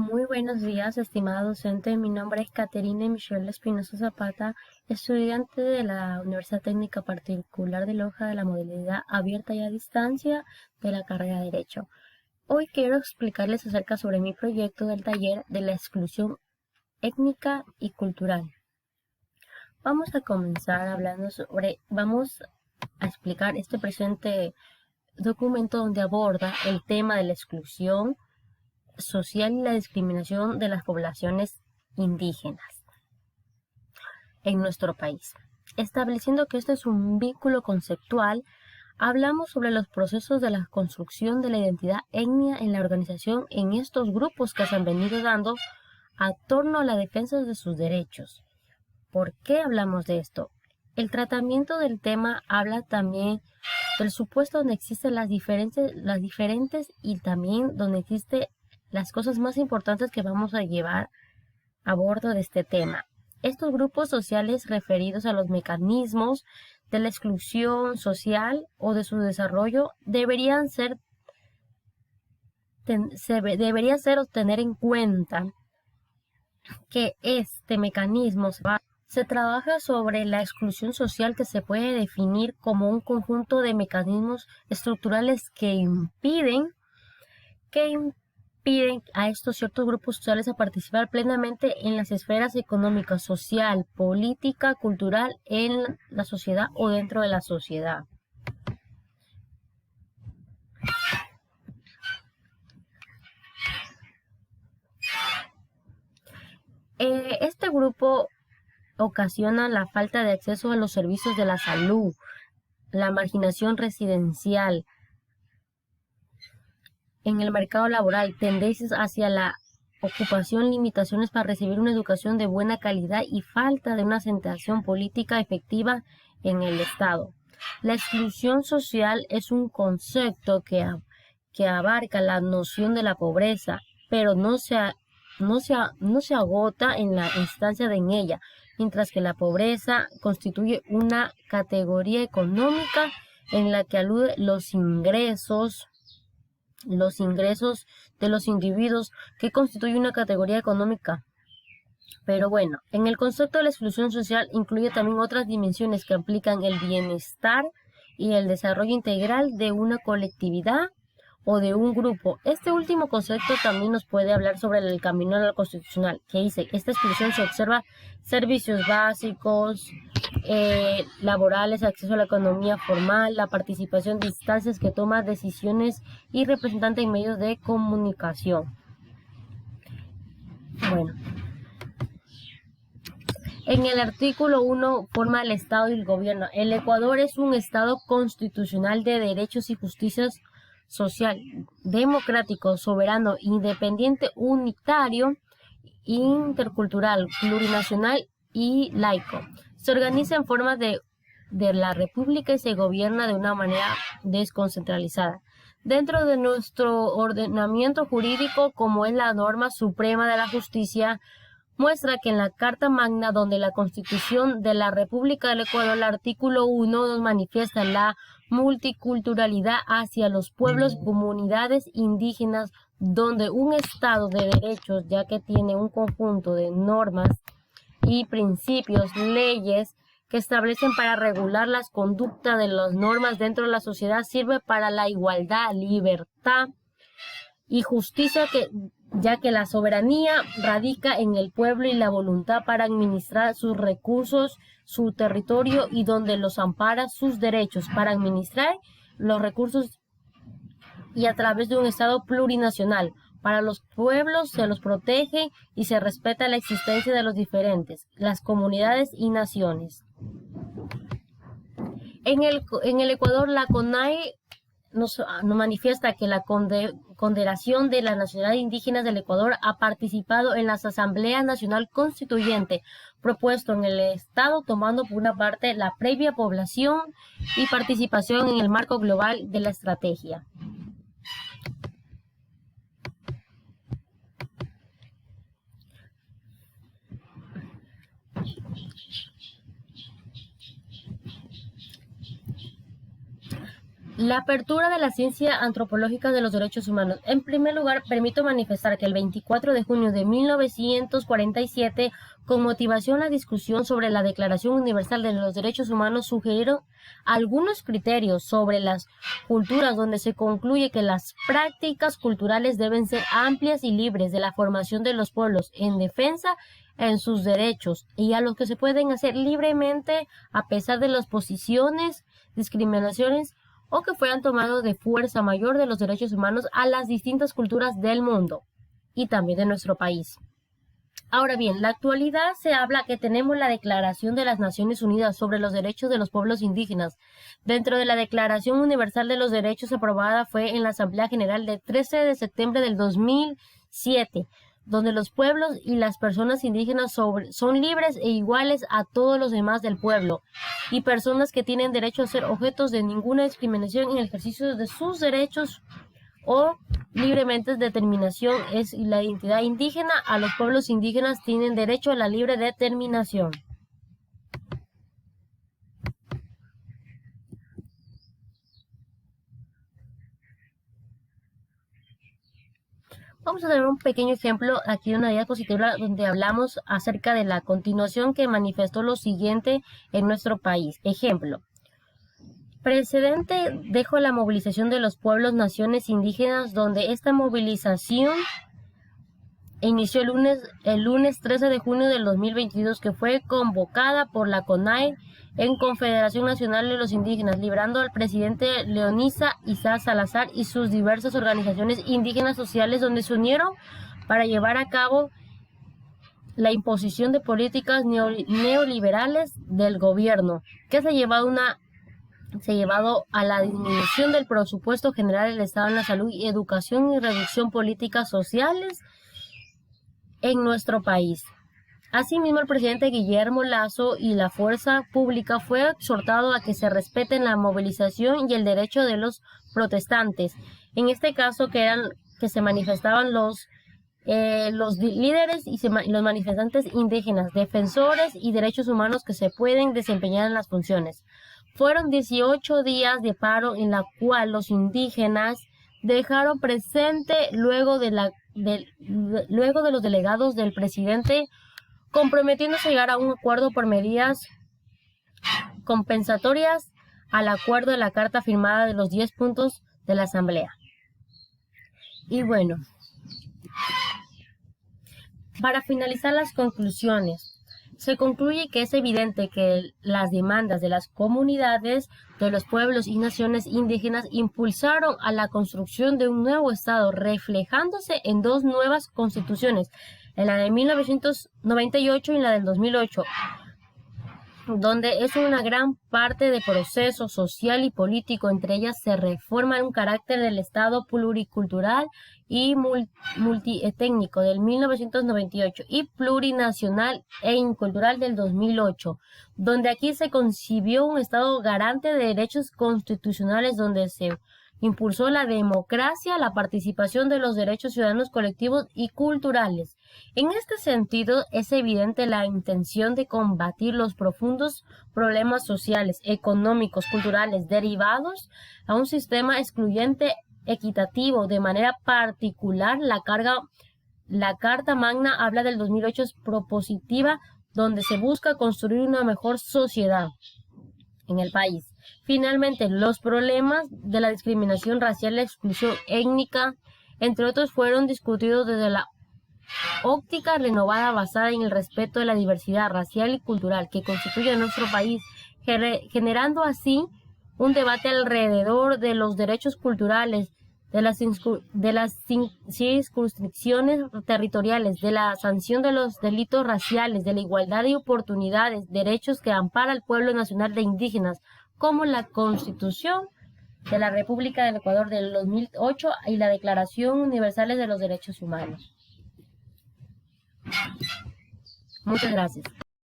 Muy buenos días, estimada docente. Mi nombre es Caterina Michelle Espinosa Zapata, estudiante de la Universidad Técnica Particular de Loja de la modalidad abierta y a distancia de la carrera de Derecho. Hoy quiero explicarles acerca sobre mi proyecto del taller de la exclusión étnica y cultural. Vamos a comenzar vamos a explicar este presente documento donde aborda el tema de la exclusión social y la discriminación de las poblaciones indígenas en nuestro país. Estableciendo que este es un vínculo conceptual, hablamos sobre los procesos de la construcción de la identidad étnica en la organización en estos grupos que se han venido dando a torno a la defensa de sus derechos. ¿Por qué hablamos de esto? El tratamiento del tema habla también del supuesto donde existen las diferentes y también donde existen las cosas más importantes que vamos a llevar a bordo de este tema. Estos grupos sociales referidos a los mecanismos de la exclusión social o de su desarrollo debería ser o tener en cuenta que este mecanismo se trabaja sobre la exclusión social, que se puede definir como un conjunto de mecanismos estructurales que impiden a estos ciertos grupos sociales a participar plenamente en las esferas económica, social, política, cultural en la sociedad o dentro de la sociedad. Este grupo ocasiona la falta de acceso a los servicios de la salud, la marginación residencial en el mercado laboral, tendencias hacia la ocupación, limitaciones para recibir una educación de buena calidad y falta de una asentación política efectiva en el Estado. La exclusión social es un concepto que abarca la noción de la pobreza, pero no se agota en la instancia en ella, mientras que la pobreza constituye una categoría económica en la que alude los ingresos de los individuos, que constituye una categoría económica. Pero bueno, en el concepto de la exclusión social incluye también otras dimensiones que aplican el bienestar y el desarrollo integral de una colectividad o de un grupo. Este último concepto también nos puede hablar sobre el camino a lo constitucional, que dice: esta exclusión se observa servicios básicos, laborales, acceso a la economía formal, la participación de instancias que toman decisiones y representantes en medios de comunicación. Bueno, en el artículo 1 forma el Estado y el gobierno. El Ecuador es un Estado constitucional de derechos y justicias social, democrático, soberano, independiente, unitario, intercultural, plurinacional y laico. Se organiza en forma de la República y se gobierna de una manera desconcentralizada. Dentro de nuestro ordenamiento jurídico, como es la norma suprema de la justicia, muestra que en la Carta Magna, donde la Constitución de la República del Ecuador, el artículo 1, nos manifiesta la multiculturalidad hacia los pueblos, comunidades indígenas, donde un Estado de derechos, ya que tiene un conjunto de normas y principios, leyes que establecen para regular las conductas de las normas dentro de la sociedad, sirve para la igualdad, libertad y justicia, ya que la soberanía radica en el pueblo y la voluntad para administrar sus recursos, su territorio, y donde los ampara sus derechos para administrar los recursos, y a través de un Estado plurinacional. Para los pueblos se los protege y se respeta la existencia de los diferentes, las comunidades y naciones. En el Ecuador, la CONAIE nos manifiesta que la Confederación de las Nacionalidades Indígenas del Ecuador ha participado en las Asambleas Nacional Constituyente propuesto en el Estado, tomando por una parte la previa población y participación en el marco global de la estrategia. La apertura de la ciencia antropológica de los derechos humanos. En primer lugar, permito manifestar que el 24 de junio de 1947, con motivación a la discusión sobre la Declaración Universal de los Derechos Humanos, sugirieron algunos criterios sobre las culturas, donde se concluye que las prácticas culturales deben ser amplias y libres de la formación de los pueblos en defensa en sus derechos y a los que se pueden hacer libremente a pesar de las posiciones, discriminaciones o que fueran tomados de fuerza mayor de los derechos humanos a las distintas culturas del mundo y también de nuestro país. Ahora bien, en la actualidad se habla que tenemos la Declaración de las Naciones Unidas sobre los Derechos de los Pueblos Indígenas. Dentro de la Declaración Universal de los Derechos aprobada fue en la Asamblea General del 13 de septiembre del 2007, donde los pueblos y las personas indígenas son libres e iguales a todos los demás del pueblo y personas que tienen derecho a ser objetos de ninguna discriminación en el ejercicio de sus derechos o libremente determinación es la identidad indígena. A los pueblos indígenas tienen derecho a la libre determinación. Vamos a tener un pequeño ejemplo aquí, una diapositiva donde hablamos acerca de la continuación que manifestó lo siguiente en nuestro país. Ejemplo. Precedente dejo la movilización de los pueblos naciones indígenas, donde esta movilización inició el lunes 13 de junio del 2022, que fue convocada por la CONAIE en Confederación Nacional de los Indígenas, librando al presidente Leonisa Issa Salazar y sus diversas organizaciones indígenas sociales, donde se unieron para llevar a cabo la imposición de políticas neoliberales del gobierno, que se ha llevado a la disminución del presupuesto general del Estado en la salud y educación y reducción políticas sociales en nuestro país. Asimismo, el presidente Guillermo Lasso y la fuerza pública fue exhortado a que se respeten la movilización y el derecho de los protestantes. En este caso, que se manifestaban los líderes y los manifestantes indígenas, defensores y derechos humanos que se pueden desempeñar en las funciones. Fueron 18 días de paro en la cual los indígenas dejaron presente luego de los delegados del presidente comprometiéndose a llegar a un acuerdo por medidas compensatorias al acuerdo de la carta firmada de los 10 puntos de la Asamblea. Y bueno, para finalizar las conclusiones, se concluye que es evidente que las demandas de las comunidades de los pueblos y naciones indígenas impulsaron a la construcción de un nuevo Estado, reflejándose en dos nuevas constituciones, en la de 1998 y en la del 2008, donde es una gran parte de proceso social y político. Entre ellas se reforma un carácter del Estado pluricultural y multiétnico del 1998 y plurinacional e incultural del 2008, donde aquí se concibió un Estado garante de derechos constitucionales, donde se impulsó la democracia, la participación de los derechos ciudadanos colectivos y culturales. En este sentido, es evidente la intención de combatir los profundos problemas sociales, económicos, culturales derivados a un sistema excluyente equitativo. De manera particular, la Carta Magna habla del 2008 es propositiva, donde se busca construir una mejor sociedad en el país. Finalmente, los problemas de la discriminación racial, la exclusión étnica, entre otros, fueron discutidos desde la óptica renovada basada en el respeto de la diversidad racial y cultural que constituye nuestro país, generando así un debate alrededor de los derechos culturales, de las circunscripciones territoriales, de la sanción de los delitos raciales, de la igualdad de oportunidades, derechos que ampara el pueblo nacional de indígenas, como la Constitución de la República del Ecuador del 2008 y la Declaración Universal de los Derechos Humanos. Muchas gracias.